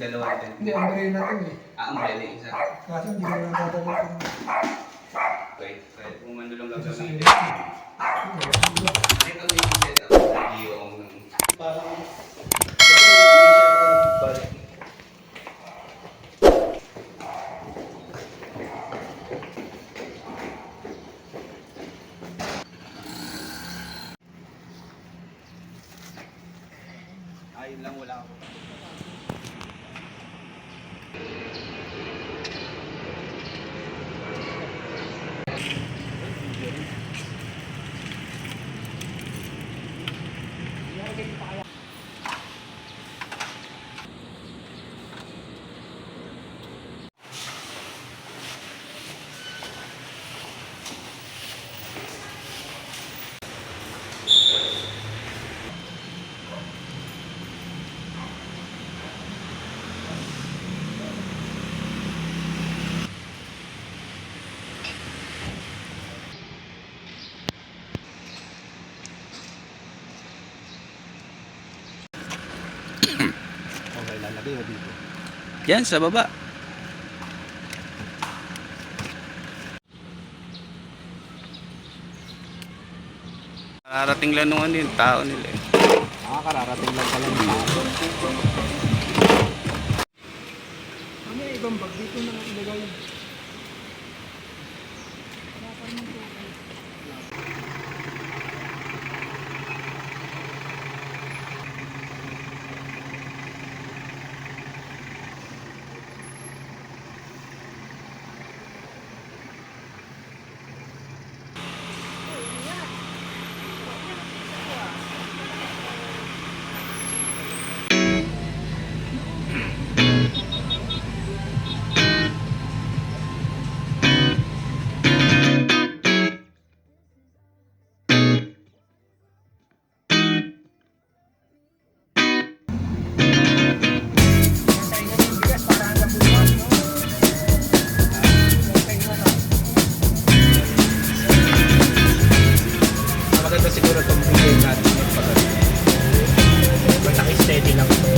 dalawa din. Hindi, umbrella to eh. Umbrella yung isa. Kaso hindi ko lang dadalhin. Okay, kahit kung ano lang lang Kasi lang. hindi. Ito yung setup. Yung parang kasi hindi siya balik. Ayun lang, wala ako. Okay, lalagay mo dito. Yan, sa baba. Kararating lang nung ano yung tao nila eh. Kararating lang pala ng tao. Ano yung ibang bag dito na ilagay? Maganda siguro itong bigay natin yung pagkakas. Ba't naka-steady lang ito?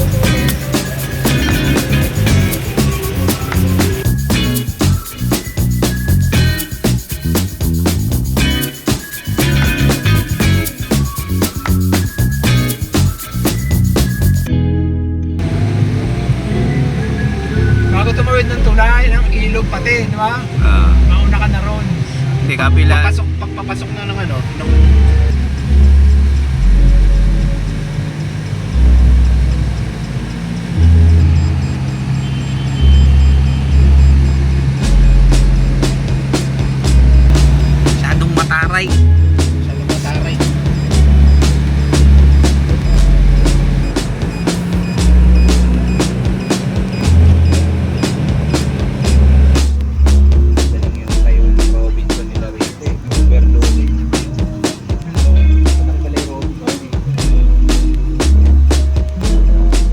Bago tumawid ng tulay, ng ilog pati, di ba? Mauna ka na ron. Hindi kapila. Pagpapasok na ng ano, ng Masyadong mataray. sa Lumataray. Ito lang yung tayo ng Robinson nila rito eh. Overloading. Ito lang pala yung Robinson eh.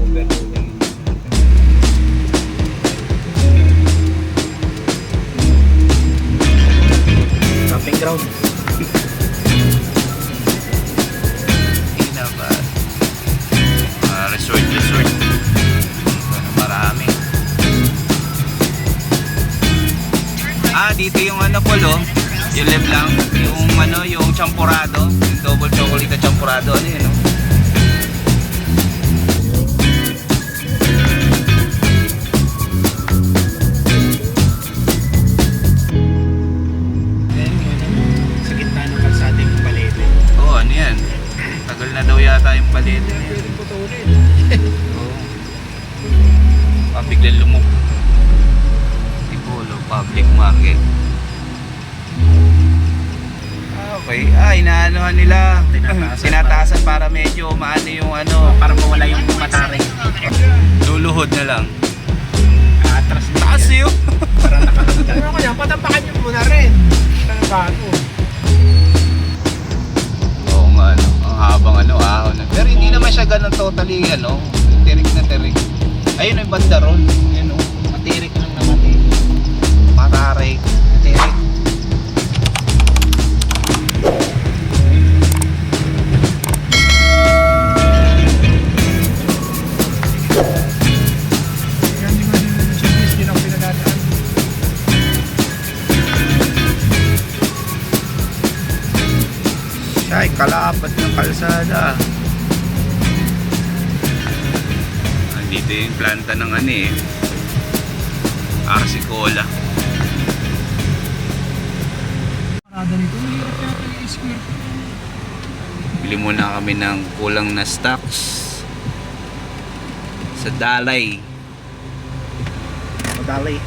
Overloading. Camping ground. Ina ba? Resort. Marami. Dito yung ano polo. Yung left lang. Yung ano, yung champurado. Yung double chocolate na champurado. Ano yun, no? Then, sa gitna ng kalsada yung palete. Oo, ano yan? Tagal na daw yata yung palit. Pwedeng putulin. Oo. Biglang lumok. Tipolo, public market. Okay. Inaanohan nila. Tinataasan para medyo maano yung ano. Para mawala yung mataray. Luluhod na lang. Atras na Taas yan. yun. Para nakakagdan. Ano ko yan? Patampakan nyo muna rin. Ito na bago. Oo nga, ano. Ang habang ano, ahon. Pero hindi naman siya ganun totally, ano. Tirik na tirik. Ayun yung banda ron. Ayun, oh. Matirik lang na matirik. Mataray. Matirik. kalapat ng kalsada. Dito yung planta ng ano eh, RC Cola. Parada nito, mahirap yata yung square. Bili muna kami ng kulang na stocks sa Dalay. Madali.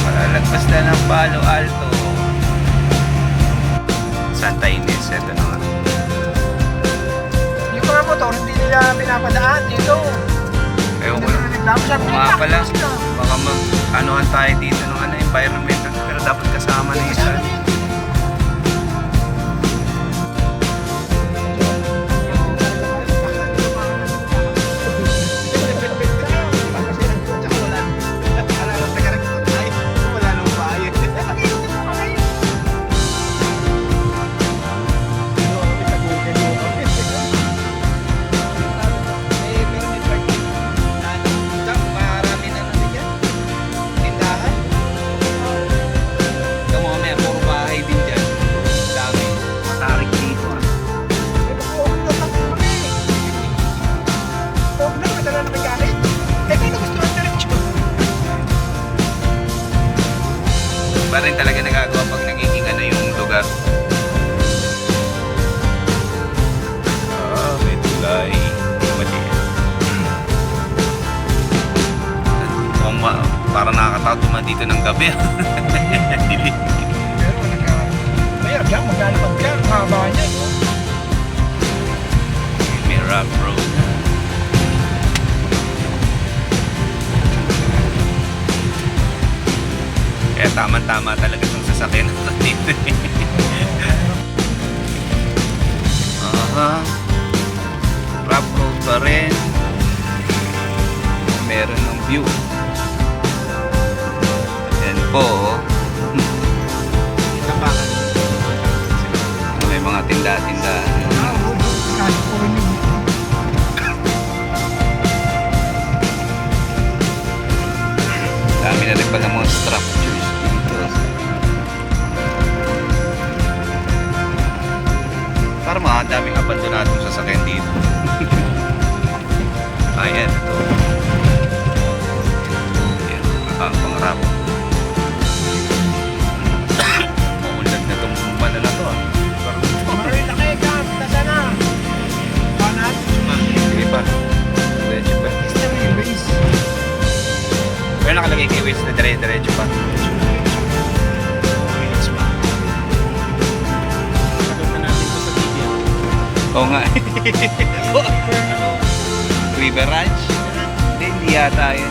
Palalagpas na ng Palo Alto. Santa Ines, ito na nga. Yung mga motor, hindi nila pinapadaan dito. Ewan ko Hindi lang. nila reklamo. Sabi Kung nila, nga pala, sila. baka mag-anuhan tayo dito ng ano, environmental, pero dapat kasama na isa. Ba rin talaga nagagawa pag nagiging ano yung lugar. May tulay. Maliit. Para nakakatakot naman dito ng gabi. Dilim. Pero mayroon dyan, maglalapag dyan. Mahaba niya. May rough road. Kaya tama-tama talaga itong sasakyan na dito. Aha. Rough road pa rin. Meron ng view. Yan po. May mga tinda-tinda. Kahit po rin yun. Dami na rin pala mga structures dito. Parang mga daming abandonadong sasakyan dito. Ayan, ito. Ayan, pangarap. Maunlad na itong bumala na to ah. Maroy na kayo ka. Nasa na? Kanan? Sige pa. Diretso pa. Basta may race. Pero nakalagay kay Waze na diretso pa. Minutes pa. Sagot na natin ito sa video. Oo nga. River Ranch? Hindi yata yun.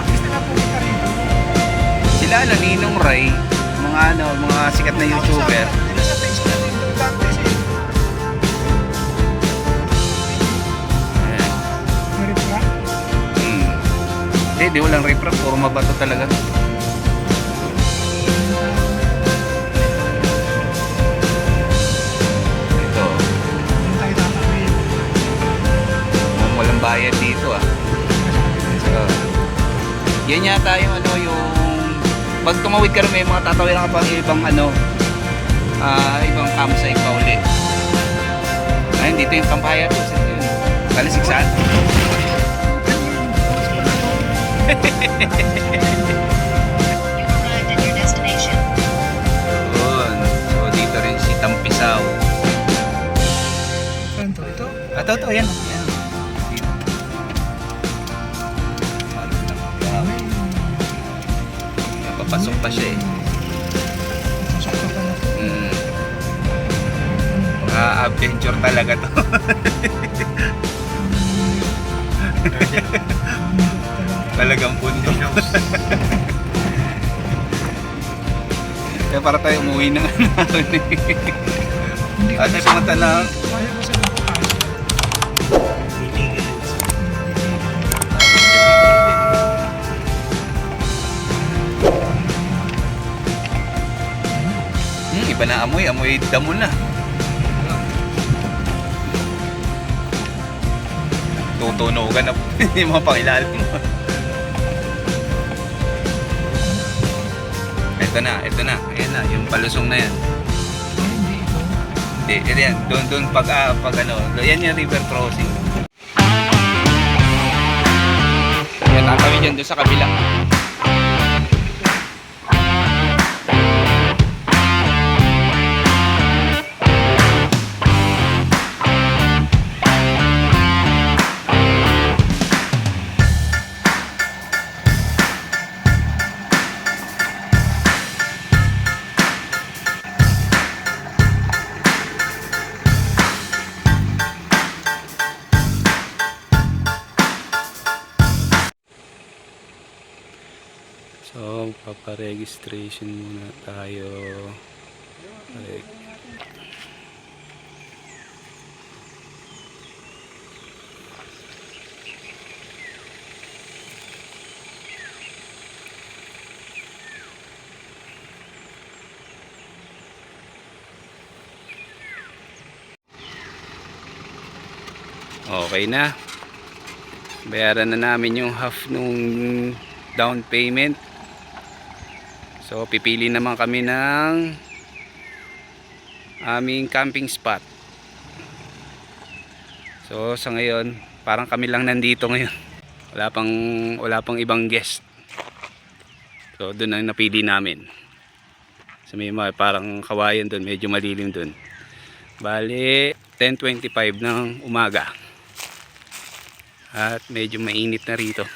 Basta na po kita rito. Sila ano, Ninong Ray, mga sikat na YouTuber. Nasa page na dito. Dantes eh. Ayan. Merit ka? Hindi, walang riprap, puro mabato talaga. Ito, Hindi tayo tatawid. walang bayad dito ah. So, yan yata yung ano, yung pag tumawid ka rin may mga tatawid ka pang ibang ano, ibang campsite pa ulit. Ayun, dito yung Kampaya to. Kalasiksan. Arrived at your destination. Yun. So, dito rin si Tampisaw. Saan to? Ito? Ito, yan. Yan. Dito. Napapasok pa siya eh. Masakto pa na to. Adventure talaga to. Talagang bundok. Kaya para tayo umuwi ng araw eh. Hindi Ate, pumunta na. Kaya ko sa bukas. Iba na amoy damo na. tutunugan na yung mga pangilalim mo. Ito na. Ayan na, yung palusong na yan. Hindi, yan. Doon pag ano, yan yung river crossing. Yan, tatawid yan doon sa kabila. So, paparegistration muna tayo. Okay na. Bayaran na namin yung half nung down payment. So pipili naman kami ng aming camping spot. So sa ngayon parang kami lang nandito ngayon. Wala pang ibang guest. So doon ang napili namin. So may parang kawayan doon, medyo malilim doon. Bali 10:25 ng umaga. At medyo mainit na rito.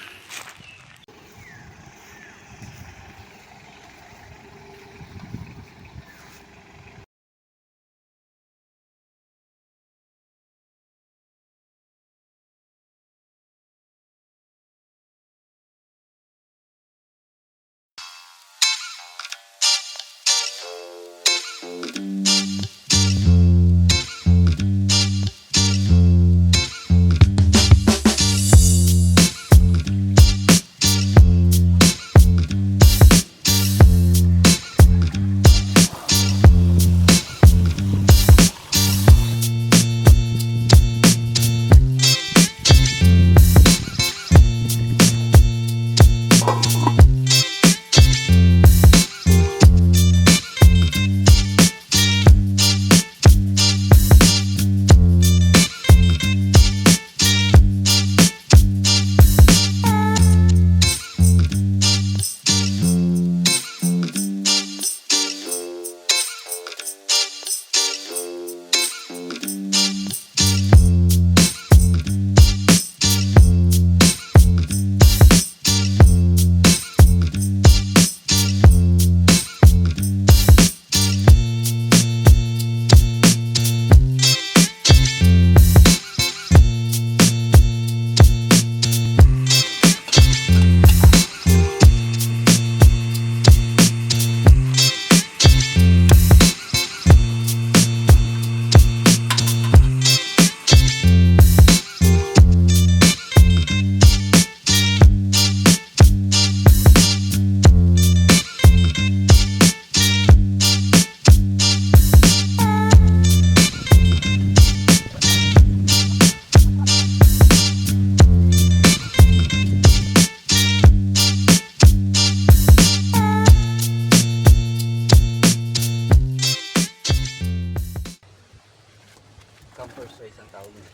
Campers sa isang tawag niya.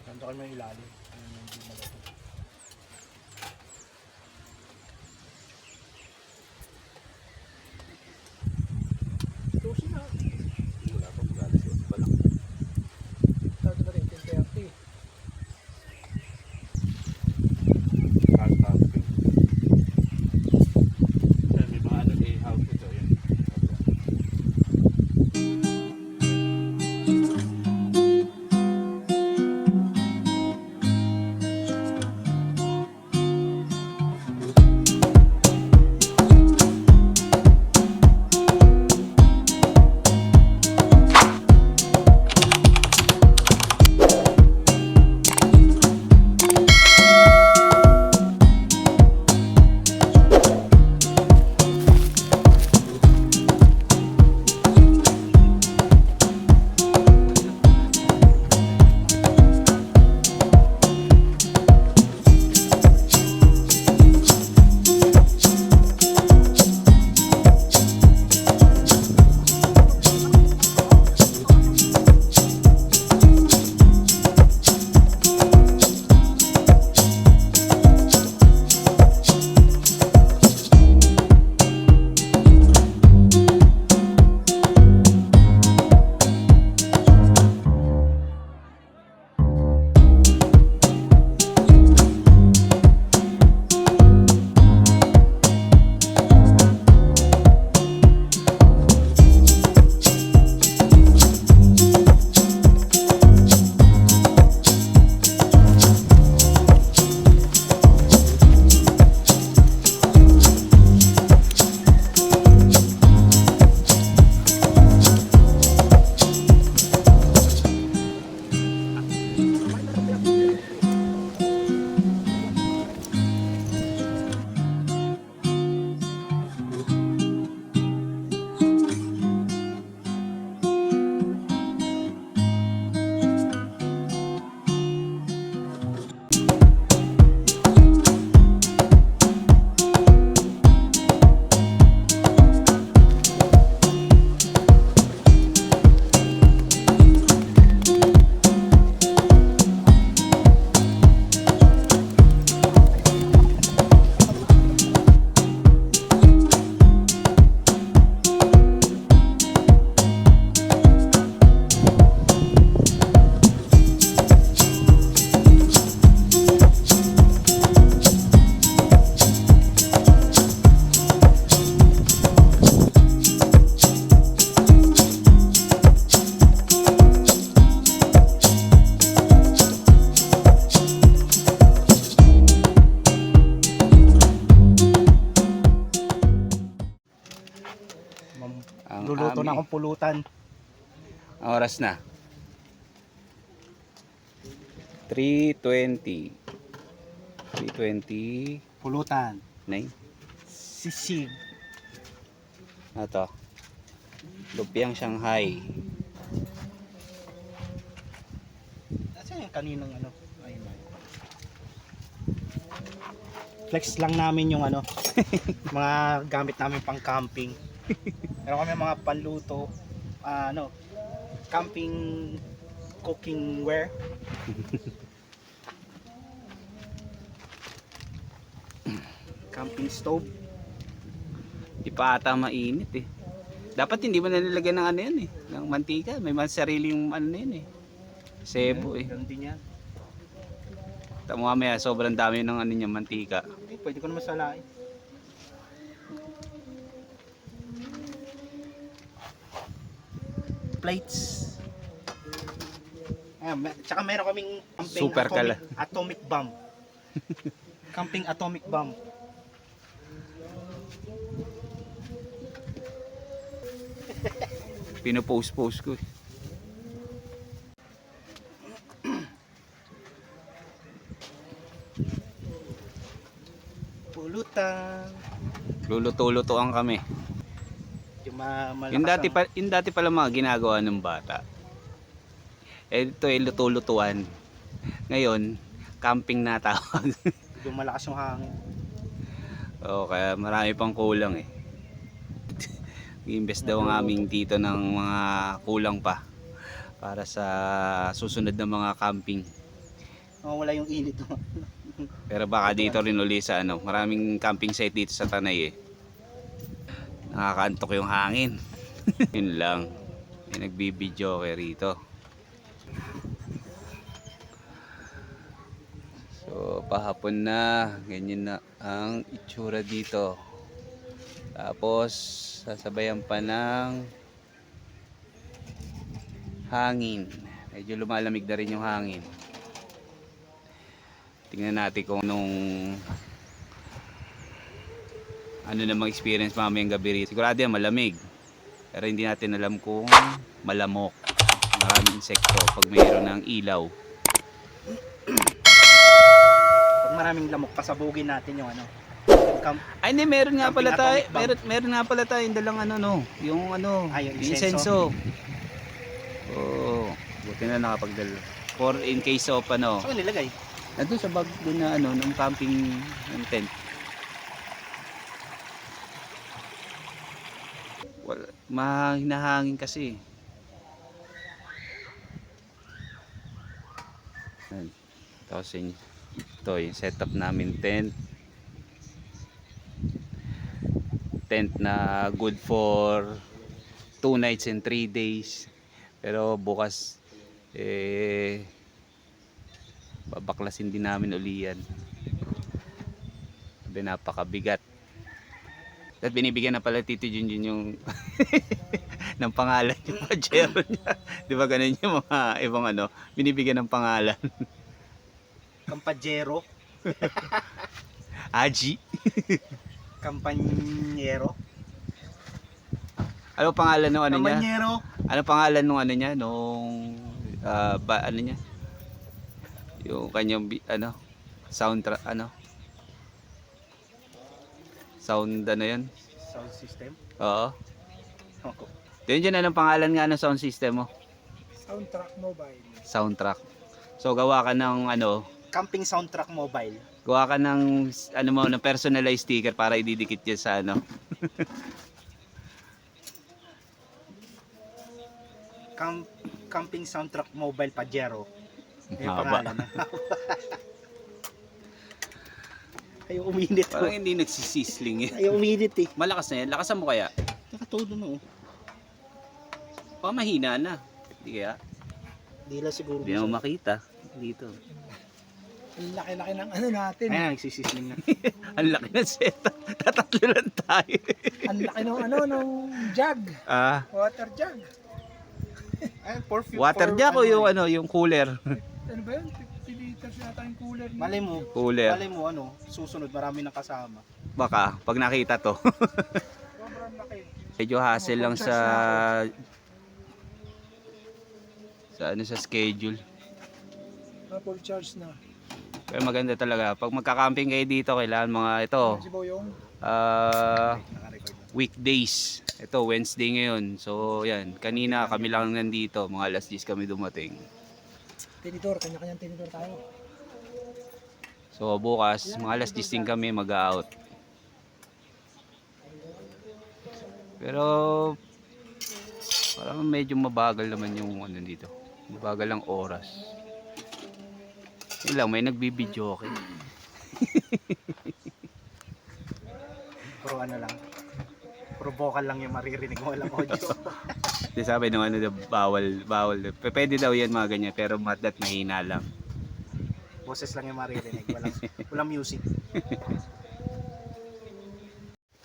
Nandito kami may ilalim. Susi na. Wala pa magalas pa lang. Sabi na rin, 10:30. Car camping. May mga ano house ito yun. akong pulutan. Ang oras na. 3:20. 3:29. Pulutan. Sisig. Ano to? Lumpiang Shanghai. Nasaan yung kaninang ano? Ay, flex lang namin yung ano, mga gamit namin pang camping. Meron kami mga panluto, camping cooking ware. Camping stove. Di pa ata mainit eh. Dapat hindi mo na nilagyan ng ano yan eh. Ng mantika. May sariling ano na yun eh. Sebo eh. Ganun din yan. Tamo mamaya sobrang dami ng ano niya mantika. Pwede ko naman salain. Plates. Ayan, tsaka meron kaming camping Super kala. atomic bomb. Camping atomic bomb. Pinopost-post ko eh. Pulutan. Luluto-lutoan kami. Yung malakas Yung dati pala mga ginagawa ng bata. Eh ito ay luto-lutuan. Ngayon, camping na tawag. yung malakas yung hangin. Oo, kaya marami pang kulang eh. I-invest daw ang aming tito ng mga kulang pa para sa susunod na mga camping. Wala yung init. Pero baka dito rin uli sa ano, maraming camping site dito sa Tanay eh. Nakakaantok yung hangin. Yun lang. May nagbibideo kayo rito. So, pahapon na. Ganyan na ang itsura dito. Tapos, sasabayan pa ng hangin. Medyo lumalamig na rin yung hangin. Tingnan natin kung nung ano namang experience mamayang gabi rito. Sigurado yan malamig. Pero hindi natin alam kung malamok. Maraming insekto pag mayroon ng ilaw. Pag maraming lamok, pasabugin natin yung ano. Ay hindi, meron nga Camping pala tayo. atomic bomb. Meron nga pala tayo yung dalang ano no. Yung ano, Yung insenso. Oo. Buti na nakapagdala. For in case of ano. Saan nilagay? Nandun sa bag doon na ano, ng camping ng tent. Wala, mahinahangin kasi. Ayan. Tapos ito yung setup namin tent. Tent na good for 2 nights and 3 days. Pero bukas babaklasin din namin uli yan. Sabi, napakabigat. At binibigyan na pala Tito Junjun yung ng pangalan yung pajero niya. Di ba ganun yung mga ibang ano, binibigyan ng pangalan. Kampanyero. Aji. Kampanyero. Ano pangalan ng ano niya? Kampanyero. Ano pangalan nung ano niya? Nung ano niya? Yung kanyang ano? Soundtrack ano? Sound ano yun? Sound system. Oo. Ako. Yun dyan, anong pangalan nga ng sound system mo? Soundtrack Mobile. Soundtrack. So gawa ka ng ano? Camping soundtrack mobile. Gawa ka ng ano mo, ng personalized sticker para ididikit dyan sa ano? Camping soundtrack mobile Pajero. Yung Haba. pangalan. Ayaw uminit. Parang hindi nagsisisling eh. Ayaw uminit eh. Malakas na yan. Lakasan mo kaya? Nakatodo na oh. Mahina na. Hindi kaya? Di lang siguro. Hindi na mo makita. Dito. Ang laki-laki ng ano natin. Ayan, nagsisisling na. Ang laki ng seta. Tatatlo lang tayo. Ang laki ng ano, ng jug. Ah, Water jug. Ayan, water jack o yung ano, yung cooler? Ano ba yun? 50 liters yata yung cooler niya. Malay mo. Cooler. Malay mo ano, susunod marami nang kasama. Baka, pag nakita to. Sobrang laki. Medyo hassle lang sa sa schedule. Full charge na. Pero maganda talaga. Pag magka-camping kayo dito, kailangan mga ito, Si Boyong. weekdays. Ito, Wednesday ngayon. So, yan. Kanina kami lang nandito. Mga alas 10 kami dumating. Tinidor, kanya-kanyang tinidor tayo. So, bukas, mga alas 10 din kami mag-out. Pero, parang medyo mabagal naman yung ano dito. Mabagal ang oras. Yun lang, may nagbibideo okay. Puro ano lang. Puro vocal lang yung maririnig mo, walang audio. Di sabi nung ano, bawal. Pwede daw yan mga ganyan, pero that mahina lang. Boses lang yung maririnig, walang music.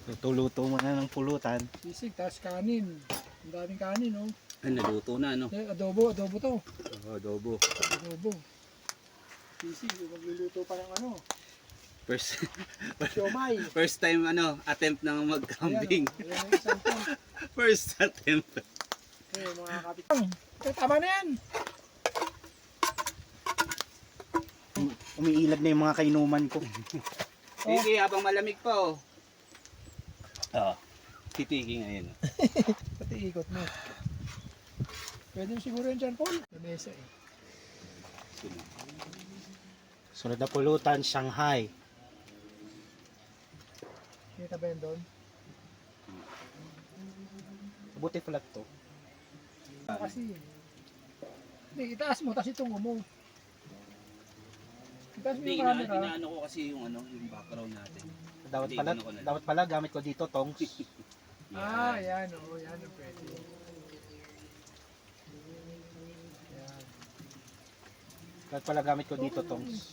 Luto-luto mo na ng pulutan. Sisig, tapos kanin. Ang daming kanin, no? Ano, luto na, ano? Adobo to. Adobo. Adobo. Sisig, magluluto pa ng ano. Siomay. First time, attempt ng mag-camping. Ayan ang isang ton. First attempt. Okay, mga kapitang. Tama na yan. Umiilag na yung mga kainuman ko. Sige, habang malamig pa, oh. Titigi ngayon. Pati ikot mo. Pwede mo siguro yan dyan, Paul. Sa mesa eh. Sunod na pulutan, Shanghai. Kita ba yan doon? Buti flat to. Kasi, hindi, itaas mo, tapos itungo mo. Itaas mo yung camera. Inaano ko kasi yung background natin. Dapat pala gamit ko dito tongs. Yan o. Yan o pwede. Yan. Dapat pala gamit ko dito tongs.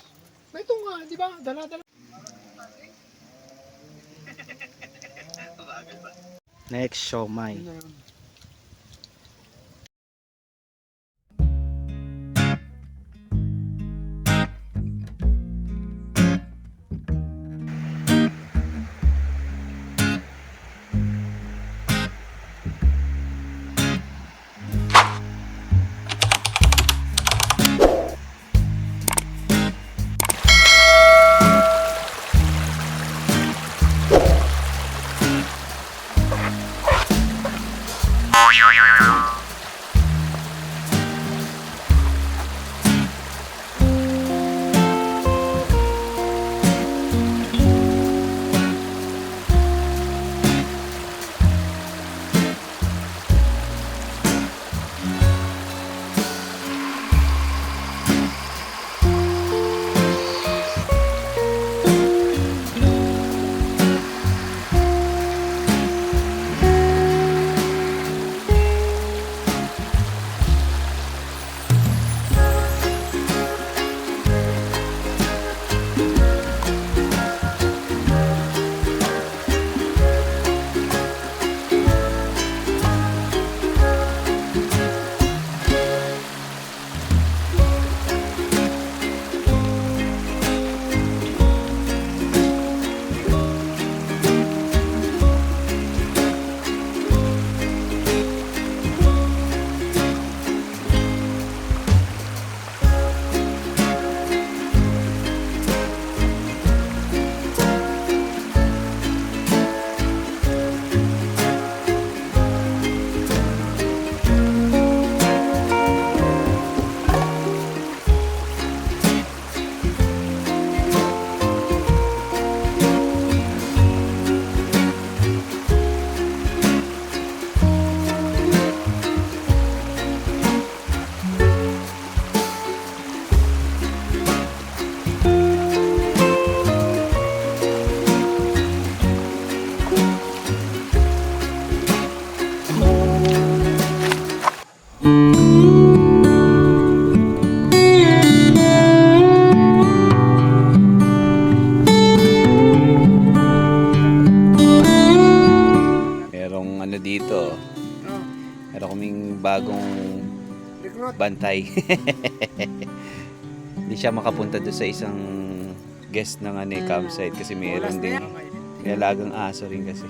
May ito nga, di ba? Dala-dala. Next, siomay. Yun na yun. bagong Recruit. bantay. Hindi siya makapunta doon sa isang guest ng campsite kasi mayroon din. May alagang aso rin kasi.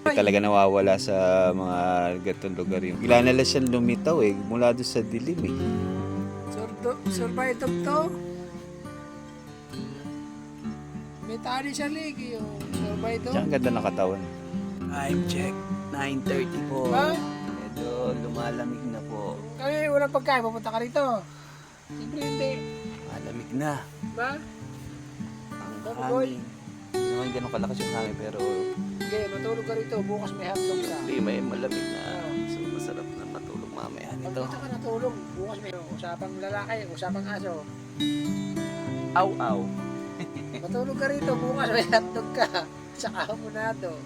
Talaga nawawala sa mga gatong lugar yun. Bigla na lang siyang lumitaw eh, mula doon sa dilim eh. Survive to. May tali siya ligi yung survive to. Tsaka ang ganda ng katawan. Time check, 9:30 po. Ba? Medyo lumalamig na po. Kaya walang pagkain, pupunta ka rito. Siyempre hindi. Malamig na. Ba? Ang Boy. hangin. Hindi naman ganun kalakas yung hangin pero Okay, matulog ka rito. Bukas may hotdog ka. hindi, may malamig na. So masarap na matulog mamaya Pag nito. dito ka natulog, bukas may usapang lalaki, usapang aso. Aw aw. Matulog ka rito, bukas may hotdog ka. Saka hamonado.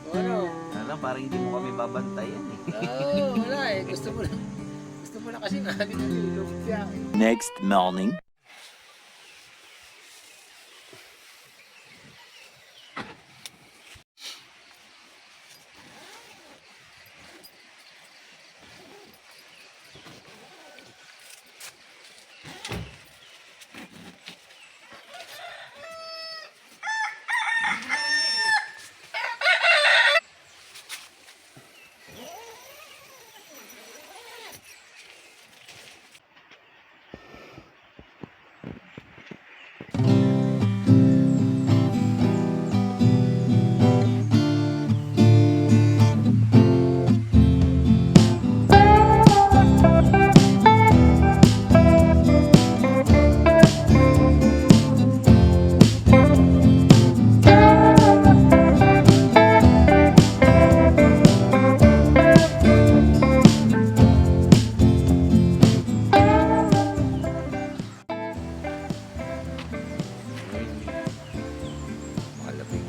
O ano? Alam, parang hindi mo kami babantayan eh. Oo, wala eh. Gusto mo na kasi naging nalilog siya. Next morning. Malamig.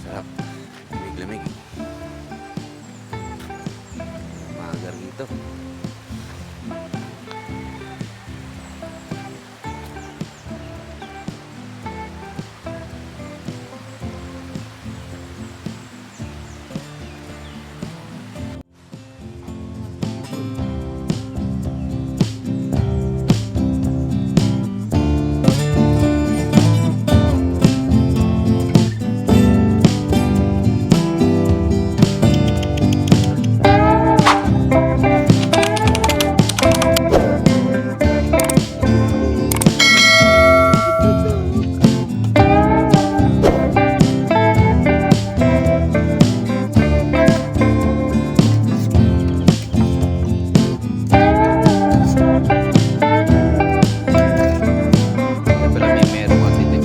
Sarap. Lamig-lamig. Maagar dito. Pala may meron ko dito.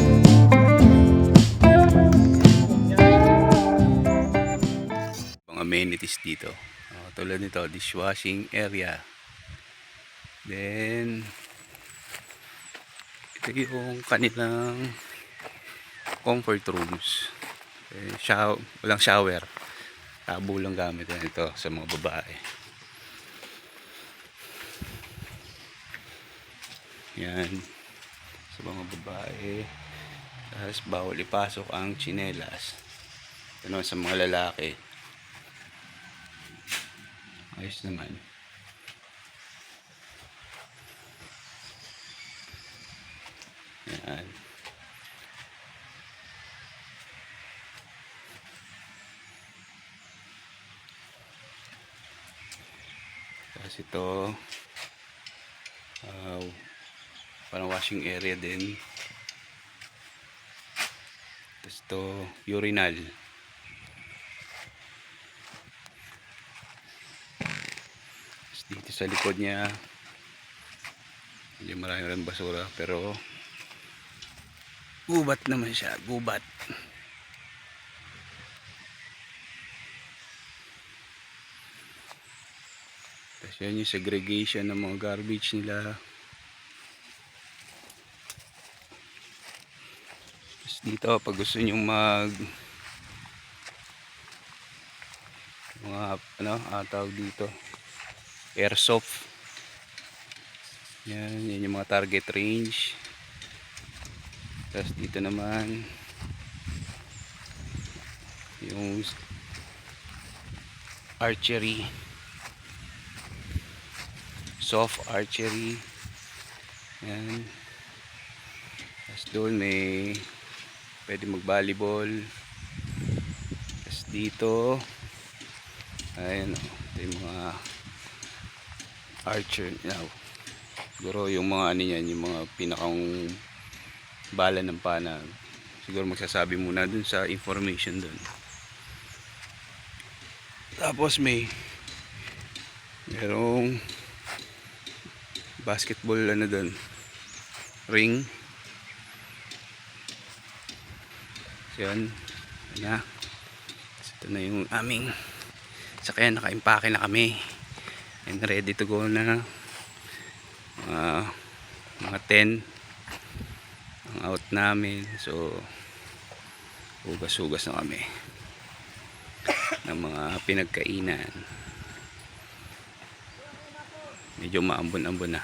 Mga amenities dito. Tulad nito, dishwashing area. Then, ito yung kanilang comfort rooms. Walang shower. Tabo lang gamit yan ito sa mga babae. Yan. Sa mga babae. Tapos bawal ipasok ang tsinelas. Ano sa mga lalaki. Ayos naman. Yan. Tapos ito parang washing area din. Tapos ito urinal. Tapos dito sa likod niya hindi marami rin basura pero gubat naman siya, gubat. Tapos yan yung segregation ng mga garbage nila. Tapos dito pag gusto nyo mga tawag dito airsoft. Yan yung mga target range. Tapos dito naman yung archery, soft archery. Yan. Tapos doon may pwede mag-volleyball. Tapos dito, ayun, ito yung mga archer. Siguro yung mga ano yan, yung mga pinakang bala ng pana. Siguro magsasabi muna dun sa information dun. Tapos merong basketball ano dun, ring. So yan na. Ito na yung aming sakyan, nakaimpake na kami and ready to go na. Mga 10 ang out namin, so hugas-hugas na kami ng mga pinagkainan. Medyo maambon-ambon na.